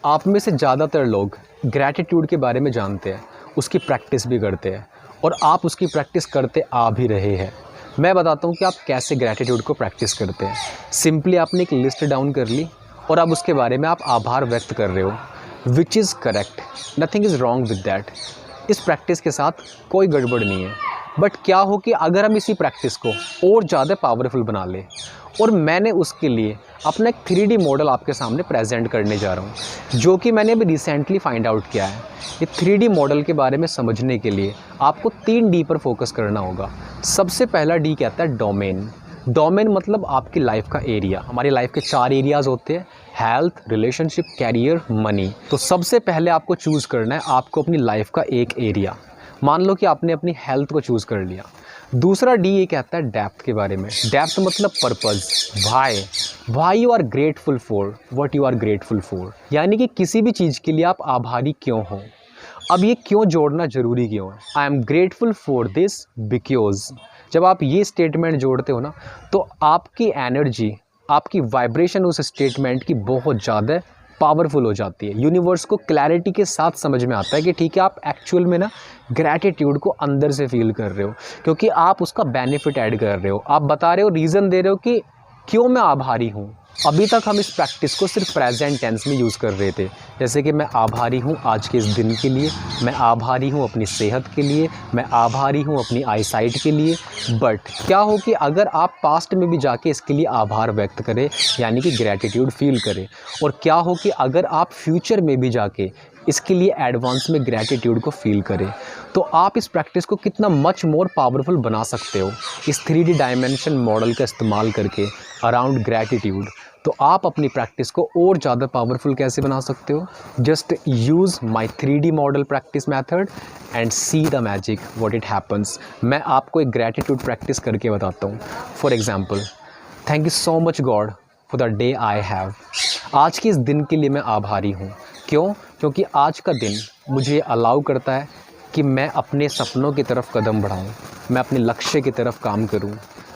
आप में से ज़्यादातर लोग ग्रैटिट्यूड के बारे में जानते हैं, उसकी प्रैक्टिस भी करते हैं और आप उसकी प्रैक्टिस करते आ भी रहे हैं। मैं बताता हूँ कि आप कैसे ग्रैटिट्यूड को प्रैक्टिस करते हैं। सिंपली आपने एक लिस्ट डाउन कर ली और अब उसके बारे में आप आभार व्यक्त कर रहे हो, which is correct, nothing is wrong with that. इस प्रैक्टिस के साथ कोई गड़बड़ नहीं है। बट क्या हो कि अगर हम इसी प्रैक्टिस को और ज़्यादा पावरफुल बना लें, और मैंने उसके लिए अपना एक 3D मॉडल आपके सामने प्रेजेंट करने जा रहा हूँ, जो कि मैंने अभी रिसेंटली फाइंड आउट किया है। ये 3D मॉडल के बारे में समझने के लिए आपको 3D पर फोकस करना होगा। सबसे पहला D कहता है डोमेन। डोमेन मतलब आपकी लाइफ का एरिया। हमारी लाइफ के 4 एरियाज़ होते हैं, हेल्थ, रिलेशनशिप, कैरियर, मनी। तो सबसे पहले आपको चूज़ करना है आपको अपनी लाइफ का एक एरिया। मान लो कि आपने अपनी हेल्थ को चूज़ कर लिया। दूसरा D ये कहता है डेप्थ के बारे में। डेप्थ मतलब purpose, why you are grateful for what you are grateful for, यानी कि किसी भी चीज़ के लिए आप आभारी क्यों हो। अब ये क्यों जोड़ना ज़रूरी क्यों है। I am grateful for this because जब आप ये स्टेटमेंट जोड़ते हो ना, तो आपकी एनर्जी, आपकी वाइब्रेशन उस स्टेटमेंट की बहुत ज़्यादा पावरफुल हो जाती है। यूनिवर्स को क्लैरिटी के साथ समझ में आता है कि ठीक है, आप एक्चुअल में ना ग्रैटिट्यूड को अंदर से फील कर रहे हो, क्योंकि आप उसका बेनिफिट ऐड कर रहे हो। आप बता रहे हो, रीज़न दे रहे हो कि क्यों मैं आभारी हूँ। अभी तक हम इस प्रैक्टिस को सिर्फ प्रेजेंट टेंस में यूज़ कर रहे थे, जैसे कि मैं आभारी हूँ आज के इस दिन के लिए, मैं आभारी हूँ अपनी सेहत के लिए, मैं आभारी हूँ अपनी आईसाइट के लिए। बट क्या हो कि अगर आप पास्ट में भी जाके इसके लिए आभार व्यक्त करें, यानी कि ग्रैटिट्यूड फील करें, और क्या हो कि अगर आप फ्यूचर में भी जाके इसके लिए एडवांस में ग्रैटिट्यूड को फील करें, तो आप इस प्रैक्टिस को कितना मच मोर पावरफुल बना सकते हो इस 3D डायमेंशन मॉडल का इस्तेमाल करके अराउंड ग्रैटिट्यूड। तो आप अपनी प्रैक्टिस को और ज़्यादा पावरफुल कैसे बना सकते हो। Just use my 3D model practice method and see the magic what it happens. मैं आपको एक ग्रैटिट्यूड प्रैक्टिस करके बताता हूँ। For example, thank you so much God for the day I have. आज के इस दिन के लिए मैं आभारी हूँ। क्यों? क्योंकि आज का दिन मुझे अलाउ करता है कि मैं अपने सपनों की तरफ कदम बढ़ाऊँ, मैं अपने लक्ष्य की तरफ काम करूँ,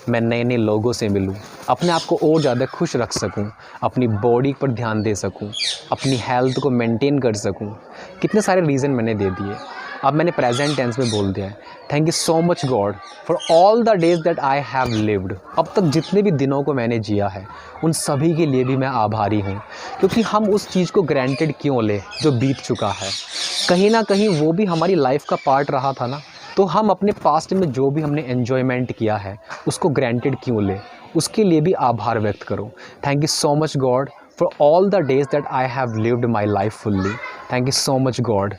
मैं नए नए लोगों से मिलूँ, अपने आप को और ज़्यादा खुश रख सकूँ, अपनी बॉडी पर ध्यान दे सकूँ, अपनी हेल्थ को मेंटेन कर सकूँ। कितने सारे रीज़न मैंने दे दिए। अब मैंने प्रेजेंट टेंस में बोल दिया है, thank you so much God for all the days that I have lived. अब तक जितने भी दिनों को मैंने जिया है, उन सभी के लिए भी मैं आभारी हूँ। क्योंकि हम उस चीज़ को ग्रांटेड क्यों ले जो बीत चुका है। कहीं ना कहीं वो भी हमारी लाइफ का पार्ट रहा था ना। तो हम अपने पास्ट में जो भी हमने एन्जॉयमेंट किया है, उसको ग्रांटेड क्यों ले, उसके लिए भी आभार व्यक्त करो। Thank you so much God for all the days that I have lived my life fully. Thank you so much God,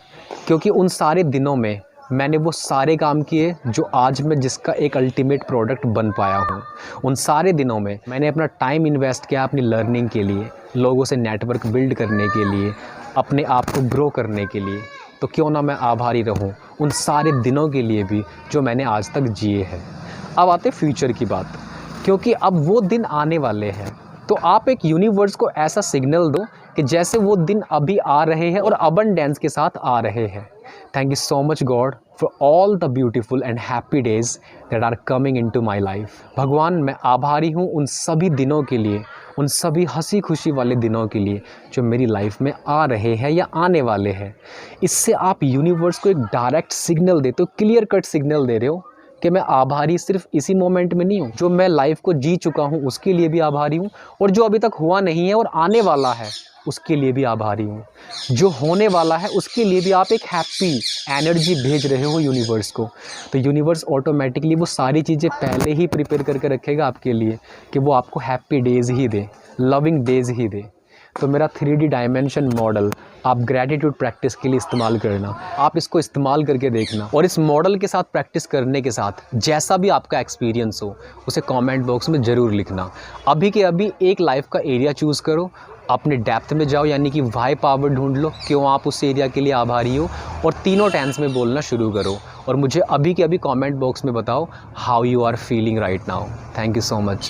क्योंकि उन सारे दिनों में मैंने वो सारे काम किए जो आज मैं जिसका एक अल्टीमेट प्रोडक्ट बन पाया हूँ। उन सारे दिनों में मैंने अपना टाइम इन्वेस्ट किया अपनी लर्निंग के लिए, लोगों से नेटवर्क बिल्ड करने के लिए, अपने आप को ग्रो करने के लिए। तो क्यों ना मैं आभारी रहूं उन सारे दिनों के लिए भी जो मैंने आज तक जिए हैं। अब आते फ्यूचर की बात, क्योंकि अब वो दिन आने वाले हैं। तो आप एक यूनिवर्स को ऐसा सिग्नल दो कि जैसे वो दिन अभी आ रहे हैं और अबंडेंस के साथ आ रहे हैं। Thank you so much God for all the beautiful and happy days that are coming into my life. भगवान, मैं आभारी हूँ उन सभी दिनों के लिए, उन सभी हंसी खुशी वाले दिनों के लिए जो मेरी लाइफ में आ रहे हैं या आने वाले हैं। इससे आप यूनिवर्स को एक डायरेक्ट सिग्नल देते हो, क्लियर कट सिग्नल दे रहे हो कि मैं आभारी सिर्फ इसी मोमेंट में नहीं हूँ, जो मैं लाइफ को जी चुका हूँ उसके लिए भी आभारी हूँ, और जो अभी तक हुआ नहीं है और आने वाला है उसके लिए भी आभारी हूँ। जो होने वाला है उसके लिए भी आप एक हैप्पी एनर्जी भेज रहे हो यूनिवर्स को। तो यूनिवर्स ऑटोमेटिकली वो सारी चीज़ें पहले ही प्रिपेयर करके रखेगा आपके लिए कि वो आपको हैप्पी डेज़ ही दे, लविंग डेज़ ही दे। तो मेरा 3D डायमेंशन मॉडल आप ग्रैटिट्यूड प्रैक्टिस के लिए इस्तेमाल करना। आप इसको इस्तेमाल करके देखना, और इस मॉडल के साथ प्रैक्टिस करने के साथ जैसा भी आपका एक्सपीरियंस हो उसे कमेंट बॉक्स में ज़रूर लिखना। अभी के अभी एक लाइफ का एरिया चूज़ करो, अपने डेप्थ में जाओ, यानी कि वाई पावर ढूंढ लो, क्यों आप उस एरिया के लिए आभारी हो, और तीनों टेंस में बोलना शुरू करो। और मुझे अभी के अभी कमेंट बॉक्स में बताओ how you are feeling right now. Thank you so much.